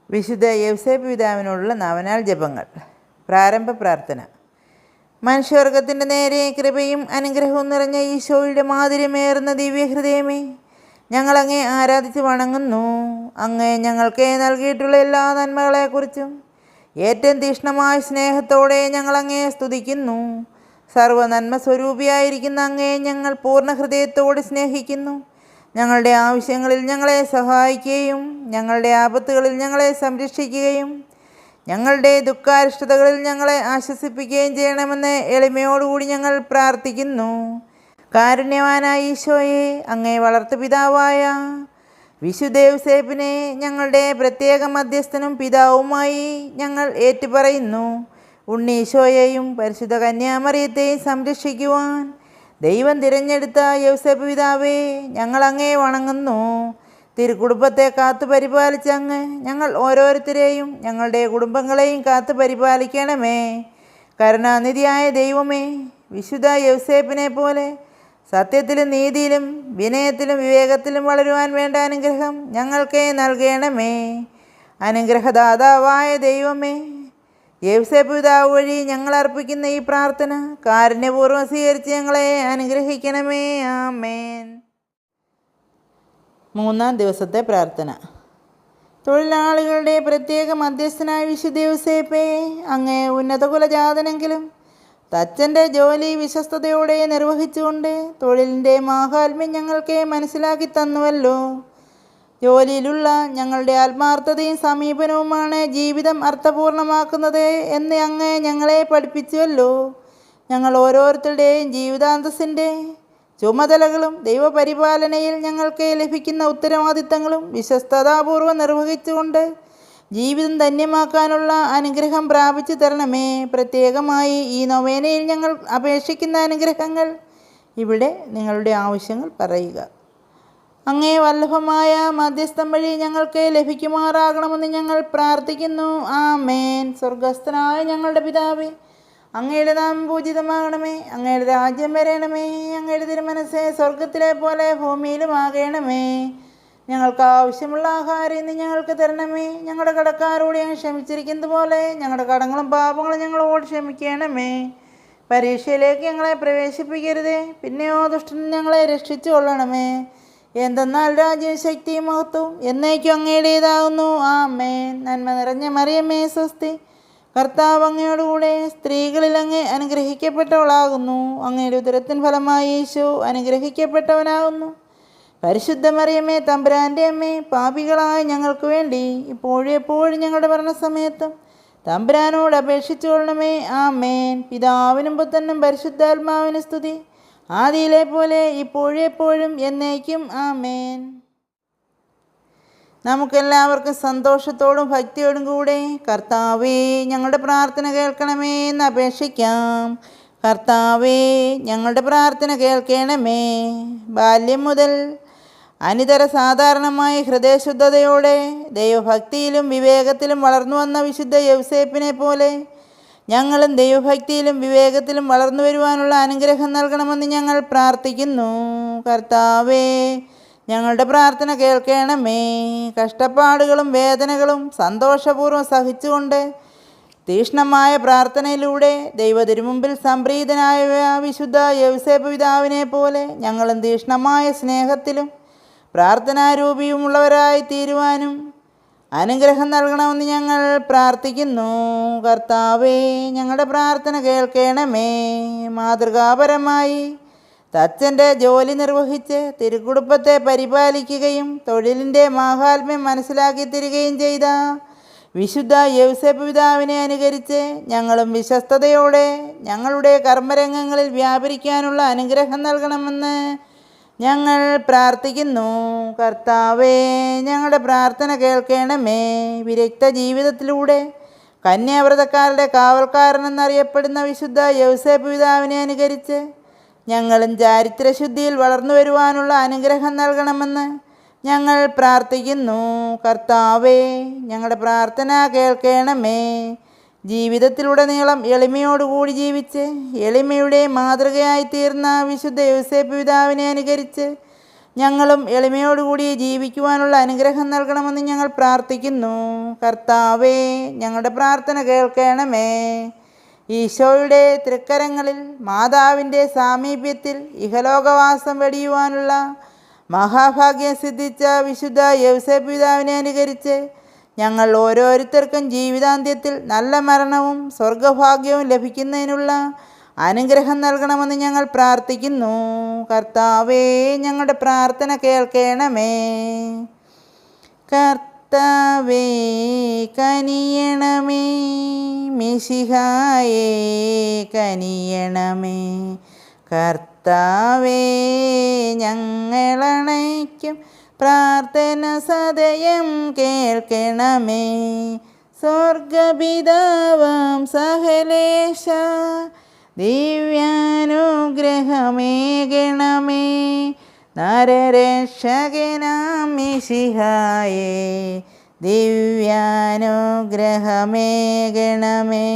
വിശുദ്ധ യൗസേപ്പ് പിതാവിനോടുള്ള നവനാൾ ജപങ്ങൾ. പ്രാരംഭ പ്രാർത്ഥന. മനുഷ്യവർഗത്തിൻ്റെ നേരെ കൃപയും അനുഗ്രഹവും നിറഞ്ഞ ഈശോയുടെ മാധുര്യമേറുന്ന ദിവ്യഹൃദയമേ, ഞങ്ങളങ്ങേ ആരാധിച്ച് വണങ്ങുന്നു. അങ്ങേ ഞങ്ങൾക്ക് നൽകിയിട്ടുള്ള എല്ലാ നന്മകളെക്കുറിച്ചും ഏറ്റവും തീക്ഷ്ണമായ സ്നേഹത്തോടെ ഞങ്ങളങ്ങേ സ്തുതിക്കുന്നു. സർവ്വനന്മ സ്വരൂപിയായിരിക്കുന്ന അങ്ങേ ഞങ്ങൾ പൂർണ്ണ ഹൃദയത്തോടെ സ്നേഹിക്കുന്നു. ഞങ്ങളുടെ ആവശ്യങ്ങളിൽ ഞങ്ങളെ സഹായിക്കുകയും ഞങ്ങളുടെ ആപത്തുകളിൽ ഞങ്ങളെ സംരക്ഷിക്കുകയും ഞങ്ങളുടെ ദുഃഖാരിഷ്ടതകളിൽ ഞങ്ങളെ ആശ്വസിപ്പിക്കുകയും ചെയ്യണമെന്ന് എളിമയോടുകൂടി ഞങ്ങൾ പ്രാർത്ഥിക്കുന്നു. കാരുണ്യവാനായ ഈശോയെ, അങ്ങേ വളർത്തുപിതാവായ വിശുദ്ധ യൗസേപ്പിനെ ഞങ്ങളുടെ പ്രത്യേക മധ്യസ്ഥനും പിതാവുമായി ഞങ്ങൾ ഏറ്റുപറയുന്നു. ഉണ്ണീശോയെയും പരിശുദ്ധ കന്യാമറിയത്തെയും സംരക്ഷിക്കുവാൻ ദൈവം തിരഞ്ഞെടുത്ത യൗസേപ്പ് പിതാവേ, ഞങ്ങൾ അങ്ങേ വണങ്ങുന്നു. തിരുക്കുടുംബത്തെ കാത്തു പരിപാലിച്ച അങ്ങ് ഞങ്ങൾ ഓരോരുത്തരെയും ഞങ്ങളുടെ കുടുംബങ്ങളെയും കാത്തു പരിപാലിക്കണമേ. കരുണാനിധിയായ ദൈവമേ, വിശുദ്ധ യൗസേപ്പിനെ പോലെ സത്യത്തിലും നീതിയിലും വിനയത്തിലും വിവേകത്തിലും വളരുവാൻ വേണ്ട അനുഗ്രഹം ഞങ്ങൾക്ക് നൽകണമേ. അനുഗ്രഹദാതാവായ ദൈവമേ, യൗസേപ്പ് പിതാവ് വഴി ഞങ്ങൾ അർപ്പിക്കുന്ന ഈ പ്രാർത്ഥന കാരുണ്യപൂർവ്വം സ്വീകരിച്ച് ഞങ്ങളെ അനുഗ്രഹിക്കണമേ. ആമേൻ. മൂന്നാം ദിവസത്തെ പ്രാർത്ഥന. തൊഴിലാളികളുടെ പ്രത്യേക മധ്യസ്ഥനായ വിശുദ്ധ യൗസേപ്പേ, അങ്ങേ ഉന്നത കുലജാതനെങ്കിലും തച്ചൻ്റെ ജോലി വിശ്വസ്തയോടെ നിർവഹിച്ചുകൊണ്ട് തൊഴിലിൻ്റെ മാഹാത്മ്യം ഞങ്ങൾക്ക് മനസ്സിലാക്കി തന്നുവല്ലോ. ജോലിയിലുള്ള ഞങ്ങളുടെ ആത്മാർത്ഥതയും സമീപനവുമാണ് ജീവിതം അർത്ഥപൂർണമാക്കുന്നത് എന്ന് അങ്ങ് ഞങ്ങളെ പഠിപ്പിച്ചുവല്ലോ. ഞങ്ങൾ ഓരോരുത്തരുടെയും ജീവിതാന്തസ്സിൻ്റെ ചുമതലകളും ദൈവപരിപാലനയിൽ ഞങ്ങൾക്ക് ലഭിക്കുന്ന ഉത്തരവാദിത്തങ്ങളും വിശ്വസ്തതാപൂർവ്വം നിർവഹിച്ചുകൊണ്ട് ജീവിതം ധന്യമാക്കാനുള്ള അനുഗ്രഹം പ്രാപിച്ചു തരണമേ. പ്രത്യേകമായി ഈ നൊവേനയിൽ ഞങ്ങൾ അപേക്ഷിക്കുന്ന അനുഗ്രഹങ്ങൾ ഇവിടെ നിങ്ങളുടെ ആവശ്യങ്ങൾ പറയുക. അങ്ങേ വല്ലഭമായ മധ്യസ്ഥം വഴി ഞങ്ങൾക്ക് ലഭിക്കുമാറാകണമെന്ന് ഞങ്ങൾ പ്രാർത്ഥിക്കുന്നു. ആമേൻ. സ്വർഗസ്ഥനായ ഞങ്ങളുടെ പിതാവേ, അങ്ങയുടെ നാമം പൂജിതമാകണമേ. അങ്ങയുടെ രാജ്യം വരണമേ. അങ്ങയുടെ തിരുമനസ്സേ സ്വർഗത്തിലെ പോലെ ഭൂമിയിലും ആകണമേ. ഞങ്ങൾക്ക് ആവശ്യമുള്ള ആഹാരം ഇന്ന് ഞങ്ങൾക്ക് തരണമേ. ഞങ്ങളുടെ കടക്കാരോട് ഞങ്ങൾ ക്ഷമിച്ചിരിക്കുന്നത് പോലെ ഞങ്ങളുടെ കടങ്ങളും പാപങ്ങളും ഞങ്ങളോട് ക്ഷമിക്കണമേ. പരീക്ഷയിലേക്ക് ഞങ്ങളെ പ്രവേശിപ്പിക്കരുതേ, പിന്നെയോ ദുഷ്ടൻ ഞങ്ങളെ രക്ഷിച്ചു കൊള്ളണമേ. എന്തെന്നാൽ രാജ്യവും ശക്തിയും മഹത്വവും എന്നേക്കും അങ്ങയുടേതാകുന്നു. ആമേൻ. നന്മ നിറഞ്ഞ മറിയമേ സ്വസ്തി, കർത്താവ് അങ്ങയോടുകൂടെ സ്ത്രീകളിൽ അങ്ങ് അനുഗ്രഹിക്കപ്പെട്ടവളാകുന്നു. അങ്ങയുടെ ഉദരത്തിൻ ഫലമായി യേശു അനുഗ്രഹിക്കപ്പെട്ടവനാകുന്നു. പരിശുദ്ധ മറിയമേ, തമ്പുരാൻ്റെ അമ്മേ, പാപികളായ ഞങ്ങൾക്ക് വേണ്ടി ഇപ്പോഴും എപ്പോഴും ഞങ്ങളുടെ മരണസമയത്തും തമ്പുരാനോട് അപേക്ഷിച്ചു കൊള്ളണമേ. ആമേൻ. പിതാവിനും പുത്രനും പരിശുദ്ധാത്മാവിനും സ്തുതി, ആദിയിലെ പോലെ ഇപ്പോഴും എപ്പോഴും എന്നേക്കും. ആമേൻ. നമുക്കെല്ലാവർക്കും സന്തോഷത്തോടും ഭക്തിയോടും കൂടെ കർത്താവേ, ഞങ്ങളുടെ പ്രാർത്ഥന കേൾക്കണമേ എന്ന് അപേക്ഷിക്കാം. കർത്താവേ, ഞങ്ങളുടെ പ്രാർത്ഥന കേൾക്കണമേ. ബാല്യം മുതൽ അനിതര സാധാരണമായ ഹൃദയശുദ്ധതയോടെ ദൈവഭക്തിയിലും വിവേകത്തിലും വളർന്നു വന്ന വിശുദ്ധ യൗസേപ്പിനെ പോലെ ഞങ്ങളും ദൈവഭക്തിയിലും വിവേകത്തിലും വളർന്നു വരുവാനുള്ള അനുഗ്രഹം നൽകണമെന്ന് ഞങ്ങൾ പ്രാർത്ഥിക്കുന്നു. കർത്താവേ, ഞങ്ങളുടെ പ്രാർത്ഥന കേൾക്കണമേ. കഷ്ടപ്പാടുകളും വേദനകളും സന്തോഷപൂർവ്വം സഹിച്ചുകൊണ്ട് തീക്ഷ്ണമായ പ്രാർത്ഥനയിലൂടെ ദൈവത്തിരുമുമ്പിൽ സംപ്രീതനായ വിശുദ്ധ യൗസേപ്പ് പിതാവിനെ പോലെ ഞങ്ങളും തീക്ഷ്ണമായ സ്നേഹത്തിലും പ്രാർത്ഥനാരൂപിയുമുള്ളവരായി തീരുവാനും അനുഗ്രഹം നൽകണമെന്ന് ഞങ്ങൾ പ്രാർത്ഥിക്കുന്നു. കർത്താവേ, ഞങ്ങളുടെ പ്രാർത്ഥന കേൾക്കണമേ. മാതൃകാപരമായി തച്ചൻ്റെ ജോലി നിർവഹിച്ച് തിരുക്കുടുംബത്തെ പരിപാലിക്കുകയും തൊഴിലിൻ്റെ മാഹാത്മ്യം മനസ്സിലാക്കി തരികയും ചെയ്ത വിശുദ്ധ യൗസേപ്പ് പിതാവിനെ അനുകരിച്ച് ഞങ്ങളും വിശ്വസ്തയോടെ ഞങ്ങളുടെ കർമ്മരംഗങ്ങളിൽ വ്യാപരിക്കാനുള്ള അനുഗ്രഹം നൽകണമെന്ന് ഞങ്ങൾ പ്രാർത്ഥിക്കുന്നു. കർത്താവേ, ഞങ്ങളുടെ പ്രാർത്ഥന കേൾക്കണമേ. വിരക്ത ജീവിതത്തിലൂടെ കന്യാവ്രതക്കാരുടെ കാവൽക്കാരനെന്നറിയപ്പെടുന്ന വിശുദ്ധ യൗസേപ്പ് പിതാവിനെ അനുകരിച്ച് ഞങ്ങളും ചാരിത്രശുദ്ധിയിൽ വളർന്നു വരുവാനുള്ള അനുഗ്രഹം നൽകണമെന്ന് ഞങ്ങൾ പ്രാർത്ഥിക്കുന്നു. കർത്താവേ, ഞങ്ങളുടെ പ്രാർത്ഥന കേൾക്കണമേ. ജീവിതത്തിലുടനീളം എളിമയോടുകൂടി ജീവിച്ച് എളിമയുടെ മാതൃകയായി തീർന്ന വിശുദ്ധ യൗസേപ്പ് പിതാവിനെ അനുകരിച്ച് ഞങ്ങളും എളിമയോടുകൂടി ജീവിക്കുവാനുള്ള അനുഗ്രഹം നൽകണമെന്ന് ഞങ്ങൾ പ്രാർത്ഥിക്കുന്നു. കർത്താവേ, ഞങ്ങളുടെ പ്രാർത്ഥന കേൾക്കണമേ. ഈശോയുടെ തൃക്കരങ്ങളിൽ മാതാവിൻ്റെ സാമീപ്യത്തിൽ ഇഹലോകവാസം വെടിയുവാനുള്ള മഹാഭാഗ്യം സിദ്ധിച്ച വിശുദ്ധ യൗസേപ്പ് പിതാവിനെ അനുകരിച്ച് ഞങ്ങൾ ഓരോരുത്തർക്കും ജീവിതാന്ത്യത്തിൽ നല്ല മരണവും സ്വർഗഭാഗ്യവും ലഭിക്കുന്നതിനുള്ള അനുഗ്രഹം നൽകണമെന്ന് ഞങ്ങൾ പ്രാർത്ഥിക്കുന്നു. കർത്താവേ, ഞങ്ങളുടെ പ്രാർത്ഥന കേൾക്കണമേ. കർത്താവേ, കനിയണമേ. മിശിഹായേ, കനിയണമേ. കർത്താവേ, ഞങ്ങളണയ്ക്കും പ്രാർത്ഥന സദയം കേൾക്കണമേ. സ്വർഗപിതാവാം സകലേശ, ദിവ്യാനുഗ്രഹമേകണമേ. നരരക്ഷകനാം മിശിഹായേ, ദിവ്യാനുഗ്രഹമേകണമേ.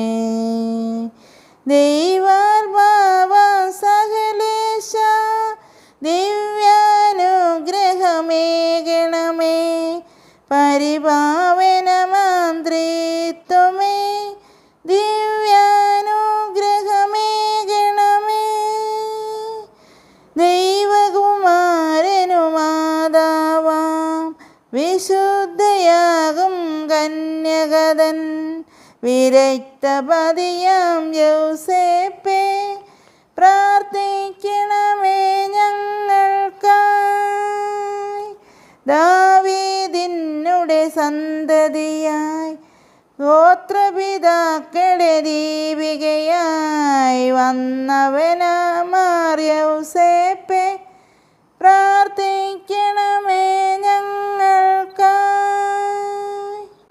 ദൈവാത്മാവാം സകലേശ, ദിവ്യാനുഗ്രഹമേകണമേ. പരിപാവനമാം ത്രിത്വമേ, ദിവ്യാനുഗ്രഹമേകണമേ. ദൈവകുമാരനു മാതാവാം വിശുദ്ധയാകും കന്യകതൻ, വിരക്തപതിയാം യൗസേപ്പേ, പ്രാർത്ഥിക്കണമേ ഞങ്ങൾക്കായി. ദാവീദിനുടെ സന്തതിയായി ഗോത്രപിതാക്കളുടെ ദീപികയായി വന്നവനാമാർ യൗസേപ്പേ, പ്രാർത്ഥിക്കണമേ ഞങ്ങൾക്കായി.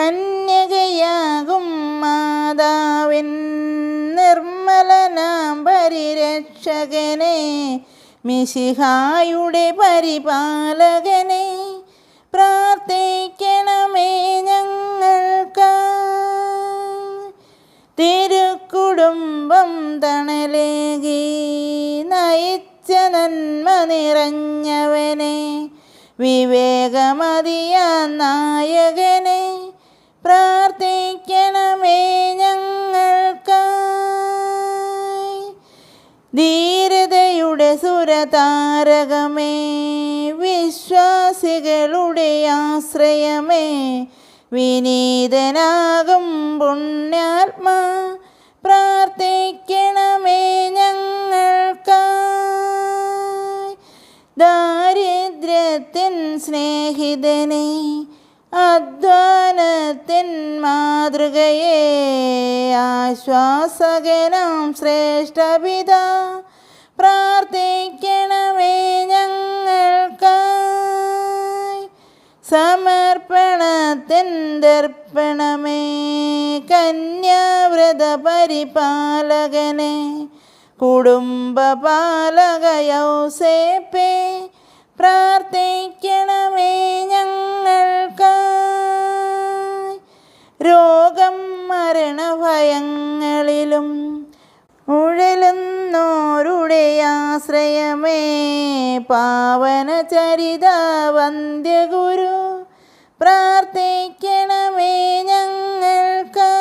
കന്യകയാകും മാതാവിൻ നിർമ്മലനാം പരിരക്ഷകനെ, മിശിഹായുടെ പരിപാലകനെ, പ്രാർത്ഥിക്കണമേ ഞങ്ങൾക്കായി. തിരുക്കുടുംബം തണലേകി നയിച്ച നന്മ നിറഞ്ഞവനെ, വിവേകമതിയ നായകനെ, പ്രാർത്ഥിക്കണമേ ഞങ്ങൾക്കായി. ധീരതയുടെ സുരതാരകമേ, വിശ്വാസികളുടെ ആശ്രയമേ, വിനീതനാകും പുണ്യാത്മാ, പ്രാർത്ഥിക്കണമേ ഞങ്ങൾക്കായി. ദാരിദ്ര്യത്തിൻ സ്നേഹിതനെ, അധ്വാനത്തിൻ മാതൃകയെ, ആശ്വാസകനാം ശ്രേഷ്ഠപിതാ, പ്രാർത്ഥിക്കണമേ ഞങ്ങൾക്കായി. സമർപ്പണത്തിൻ ദർപ്പണമേ, കന്യാവ്രത പരിപാലകനെ, കുടുംബപാലക യൗസേപ്പേ, പ്രാർത്ഥിക്കണമേ ഞങ്ങൾക്കായി. രോഗം മരണഭയങ്ങളിലും ഉഴലുന്നോരുടെ ആശ്രയമേ, പാവനചരിത വന്ദ്യഗുരു, പ്രാർത്ഥിക്കണമേ ഞങ്ങൾക്കായി.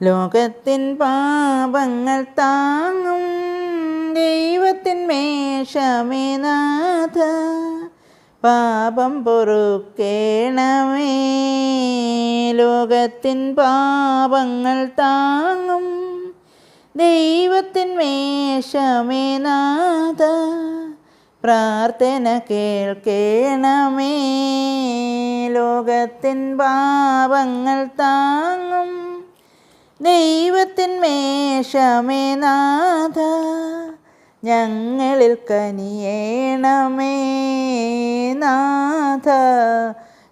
ലോകത്തിൻ പാപങ്ങൾ താങ്ങും ദൈവത്തിൻ മേഷമേ നാഥ, പാപം പൊറുക്കേണമേ. ലോകത്തിൻ പാപങ്ങൾ താങ്ങും ദൈവത്തിൻ മേഷമേ നാഥ, പ്രാർത്ഥന കേൾക്കേണമേ. ലോകത്തിൻ പാപങ്ങൾ താങ്ങും ദൈവത്തിൻ മേഷമേ നാഥ, ഞങ്ങളിൽ കനിയേണമേ നാഥ,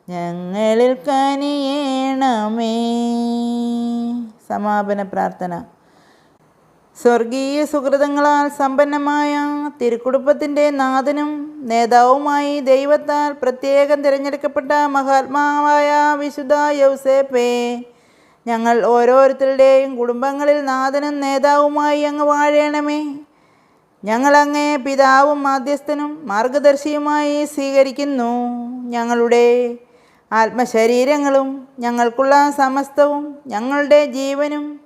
ഞങ്ങളിൽ കനിയേണമേ. സമാപന പ്രാർത്ഥന. സ്വർഗീയ സുഹൃതങ്ങളാൽ സമ്പന്നമായ തിരുക്കുടുംബത്തിൻ്റെ നാഥനും നേതാവുമായി ദൈവത്താൽ പ്രത്യേകം തിരഞ്ഞെടുക്കപ്പെട്ട മഹാത്മാവായ വിശുദ്ധ യൗസേപ്പേ, ഞങ്ങൾ ഓരോരുത്തരുടെയും കുടുംബങ്ങളിൽ നാഥനും നേതാവുമായി അങ്ങ് വാഴണമേ. ഞങ്ങളങ്ങേ പിതാവും മാധ്യസ്ഥനും മാർഗദർശിയുമായി സ്വീകരിക്കുന്നു. ഞങ്ങളുടെ ആത്മശരീരങ്ങളും ഞങ്ങൾക്കുള്ള സമസ്തവും ഞങ്ങളുടെ ജീവനും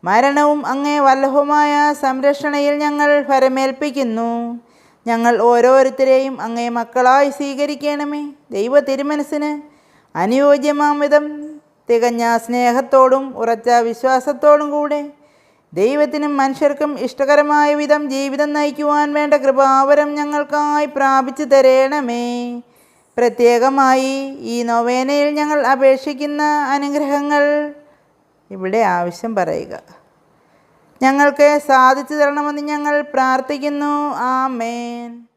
മരണവും അങ്ങേ വല്ലഭമായ സംരക്ഷണയിൽ ഞങ്ങൾ ഫലമേൽപ്പിക്കുന്നു. ഞങ്ങൾ ഓരോരുത്തരെയും അങ്ങേ മക്കളായി സ്വീകരിക്കണമേ. ദൈവ തിരുമനസ്സിന് അനുയോജ്യമാം വിധം തികഞ്ഞ സ്നേഹത്തോടും ഉറച്ച വിശ്വാസത്തോടും കൂടെ ദൈവത്തിനും മനുഷ്യർക്കും ഇഷ്ടകരമായ വിധം ജീവിതം നയിക്കുവാൻ വേണ്ട കൃപാവരം ഞങ്ങൾക്കായി പ്രാപിച്ചു തരണമേ. പ്രത്യേകമായി ഈ നൊവേനയിൽ ഞങ്ങൾ അപേക്ഷിക്കുന്ന അനുഗ്രഹങ്ങൾ ഇവിടെ ആവശ്യം പറയുക. ഞങ്ങൾക്ക് സാധിച്ചു തരണമെന്ന് ഞങ്ങൾ പ്രാർത്ഥിക്കുന്നു. ആമേൻ.